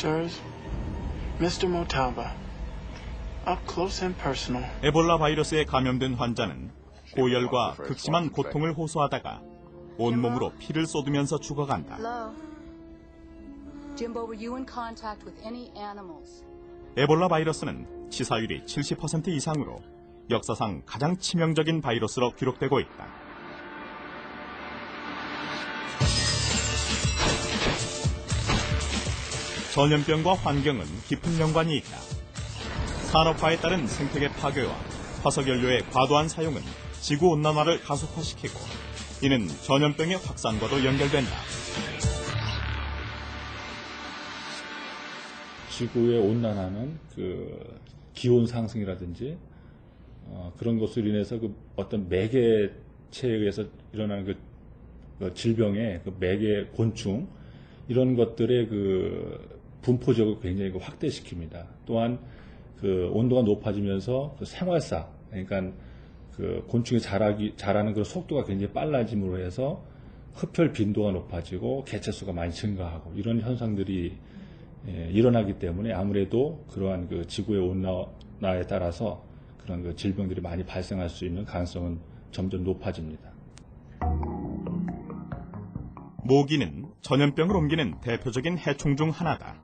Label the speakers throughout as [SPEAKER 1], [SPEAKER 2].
[SPEAKER 1] Sirs, Mr. Motaba, up close and personal.
[SPEAKER 2] 에볼라 바이러스에 감염된 환자는 고열과 극심한 고통을 호소하다가 온몸으로 피를 쏟으면서 죽어간다.
[SPEAKER 3] Jimbo, were you in contact with any animals?
[SPEAKER 2] 에볼라 바이러스는 치사율이 70% 이상으로 역사상 가장 치명적인 바이러스로 기록되고 있다. 전염병과 환경은 깊은 연관이 있다. 산업화에 따른 생태계 파괴와 화석연료의 과도한 사용은 지구온난화를 가속화시키고 이는 전염병의 확산과도 연결된다.
[SPEAKER 4] 지구의 온난화는 기온 상승이라든지 그런 것으로 인해서 어떤 매개체에 의해서 일어나는 질병의 매개 곤충 이런 것들의 분포적으로 굉장히 확대시킵니다. 또한 온도가 높아지면서 생활사 그러니까 곤충이 자라는 그런 속도가 굉장히 빨라짐으로 해서 흡혈 빈도가 높아지고 개체수가 많이 증가하고 이런 현상들이 일어나기 때문에 아무래도 그러한 지구의 온난화에 따라서 그런 질병들이 많이 발생할 수 있는 가능성은 점점 높아집니다.
[SPEAKER 2] 모기는 전염병을 옮기는 대표적인 해충 중 하나다.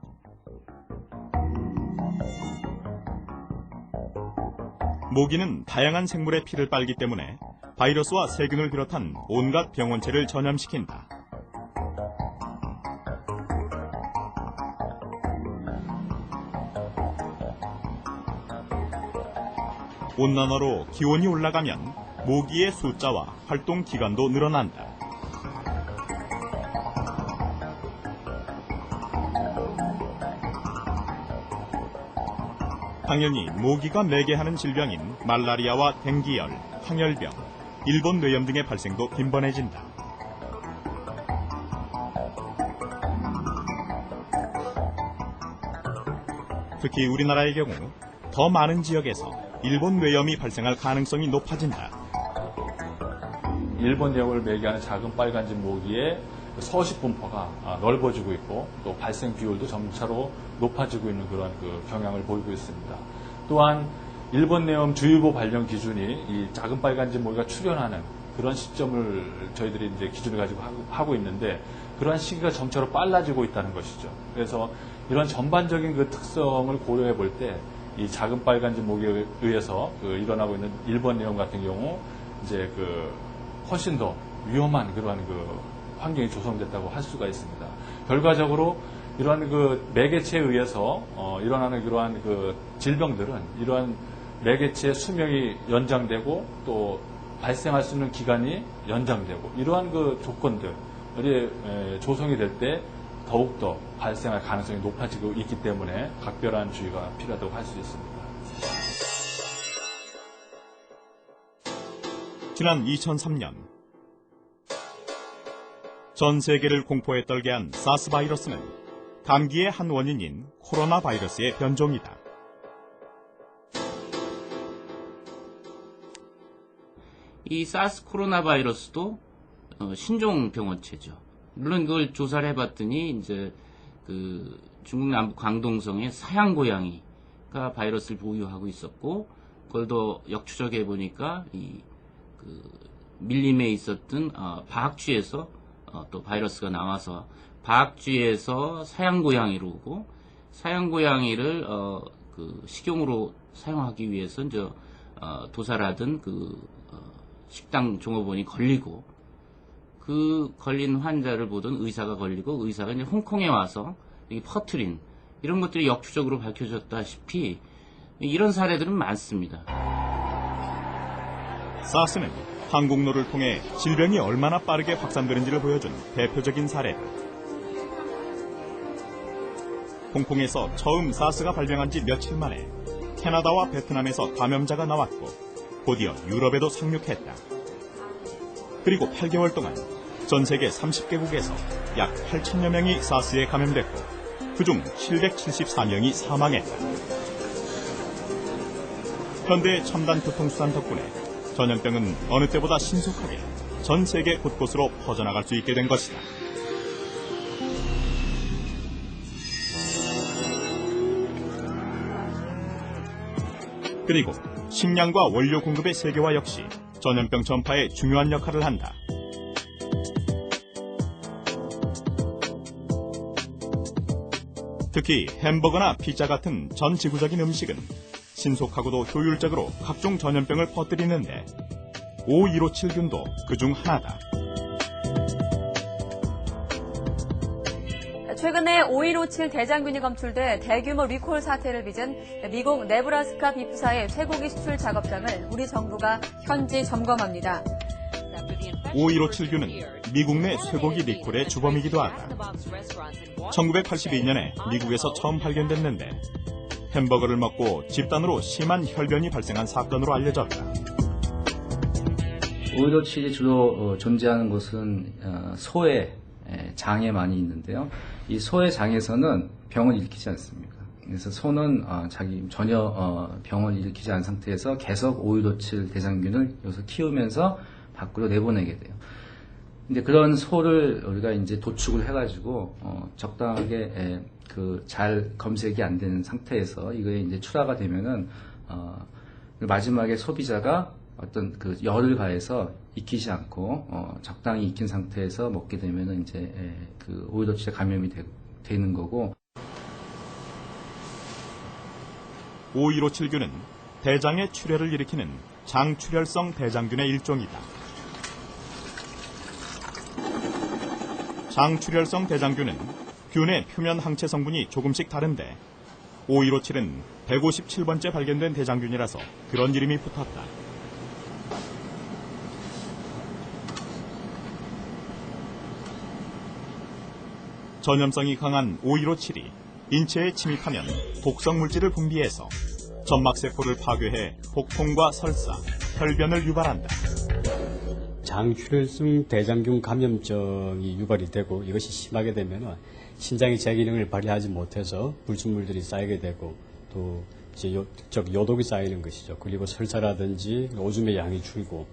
[SPEAKER 2] 모기는 다양한 생물의 피를 빨기 때문에 바이러스와 세균을 비롯한 온갖 병원체를 전염시킨다. 온난화로 기온이 올라가면 모기의 숫자와 활동 기간도 늘어난다. 당연히 모기가 매개하는 질병인 말라리아와 댕기열, 황열병, 일본 뇌염 등의 발생도 빈번해진다. 특히 우리나라의 경우 더 많은 지역에서 일본 뇌염이 발생할 가능성이 높아진다.
[SPEAKER 4] 일본 뇌염을 매개하는 작은 빨간집 모기의 서식 분포가 넓어지고 있고 또 발생 비율도 점차로 높아지고 있는 그런 경향을 보이고 있습니다. 또한 일본 뇌염 주의보 발령 기준이 이 작은 빨간집 모기가 출현하는 그런 시점을 저희들이 이제 기준을 가지고 하고 있는데 그러한 시기가 점차로 빨라지고 있다는 것이죠. 그래서 이런 전반적인 특성을 고려해 볼 때 이 작은 빨간집 모기에 의해서 일어나고 있는 일본 뇌염 같은 경우 이제 훨씬 더 위험한 그러한 환경이 조성됐다고 할 수가 있습니다. 결과적으로 이러한 매개체에 의해서 일어나는 그러한 질병들은 이러한 매개체의 수명이 연장되고 또 발생할 수 있는 기간이 연장되고 이러한 조건들이 조성이 될 때 더욱더 발생할 가능성이 높아지고 있기 때문에 각별한 주의가 필요하다고 할 수 있습니다.
[SPEAKER 2] 지난 2003년 전 세계를 공포에 떨게 한 사스 바이러스는 감기의 한 원인인 코로나 바이러스의 변종이다.
[SPEAKER 5] 이 사스 코로나 바이러스도 신종 병원체죠. 물론 그걸 조사를 해봤더니 이제 중국 남부 광동성의 사양 고양이가 바이러스를 보유하고 있었고, 그걸 더 역추적해 보니까 밀림에 있었던 바악쥐에서 또 바이러스가 나와서 바악쥐에서 사양 고양이로 오고, 사양 고양이를 식용으로 사용하기 위해서 이제 도살을 하던 식당 종업원이 걸리고, 그 걸린 환자를 보던 의사가 걸리고, 의사가 이제 홍콩에 와서 이게 퍼트린 이런 것들이 역추적으로 밝혀졌다시피 이런 사례들은 많습니다.
[SPEAKER 2] 사스는 항공로를 통해 질병이 얼마나 빠르게 확산되는지를 보여준 대표적인 사례다. 홍콩에서 처음 사스가 발병한 지 며칠 만에 캐나다와 베트남에서 감염자가 나왔고 곧이어 유럽에도 상륙했다. 그리고 8개월 동안 전 세계 30개국에서 약 8천여 명이 사스에 감염됐고 그중 774명이 사망했다. 현대의 첨단 교통수단 덕분에 전염병은 어느 때보다 신속하게 전 세계 곳곳으로 퍼져나갈 수 있게 된 것이다. 그리고 식량과 원료 공급의 세계화 역시 전염병 전파에 중요한 역할을 한다. 특히 햄버거나 피자 같은 전 지구적인 음식은 신속하고도 효율적으로 각종 전염병을 퍼뜨리는데 O157균도 그중 하나다.
[SPEAKER 6] 최근에 O157 대장균이 검출돼 대규모 리콜 사태를 빚은 미국 네브라스카 비프사의 쇠고기 수출 작업장을 우리 정부가 현지 점검합니다.
[SPEAKER 2] O157균은 미국 내 쇠고기 리콜의 주범이기도 하다. 1982년에 미국에서 처음 발견됐는데 햄버거를 먹고 집단으로 심한 혈변이 발생한 사건으로 알려졌다.
[SPEAKER 7] O157이 주로 존재하는 곳은 소의 장에 많이 있는데요. 이 소의 장에서는 병을 일으키지 않습니다. 그래서 소는 자기 전혀 병을 일으키지 않은 상태에서 계속 O157 대장균을 여기서 키우면서 밖으로 내보내게 돼요. 근데 그런 소를 우리가 이제 도축을 해가지고 적당하게 잘 검색이 안 되는 상태에서 이거에 이제 출하가 되면은 마지막에 소비자가 어떤 그 열을 가해서 익히지 않고 적당히 익힌 상태에서 먹게 되면은 이제 그 O157에 감염이 되는 거고.
[SPEAKER 2] O157균은 대장의 출혈을 일으키는 장출혈성 대장균의 일종이다. 장출혈성 대장균은 균의 표면 항체 성분이 조금씩 다른데 O157은 157번째 발견된 대장균이라서 그런 이름이 붙었다. 전염성이 강한 O157이 인체에 침입하면 독성 물질을 분비해서 점막세포를 파괴해 복통과 설사, 혈변을 유발한다.
[SPEAKER 8] 장출혈성 대장균 감염증이 유발이 되고 이것이 심하게 되면 신장이 제 기능을 발휘하지 못해서 불순물들이 쌓이게 되고 또 이제 요독이 쌓이는 것이죠. 그리고 설사라든지 오줌의 양이 줄고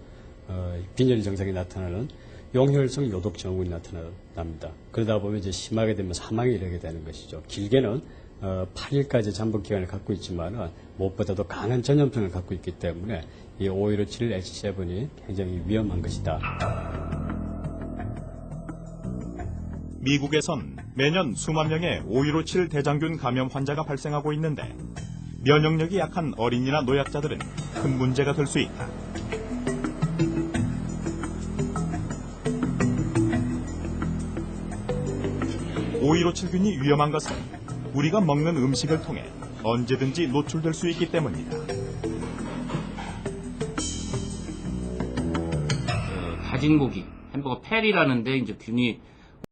[SPEAKER 8] 빈혈 증상이 나타나는 용혈성 요독 증후군이 나타납니다. 그러다 보면 이제 심하게 되면 사망에 이르게 되는 것이죠. 길게는 8일까지 잠복 기간을 갖고 있지만 무엇보다도 강한 전염성을 갖고 있기 때문에 이 O157 H7이 굉장히 위험한 것이다.
[SPEAKER 2] 미국에선 매년 수만 명의 O157 대장균 감염 환자가 발생하고 있는데 면역력이 약한 어린이나 노약자들은 큰 문제가 될 수 있다. O157균이 위험한 것은 우리가 먹는 음식을 통해 언제든지 노출될 수 있기 때문이다.
[SPEAKER 5] 다진 고기, 햄버거 패리라는데 이제 균이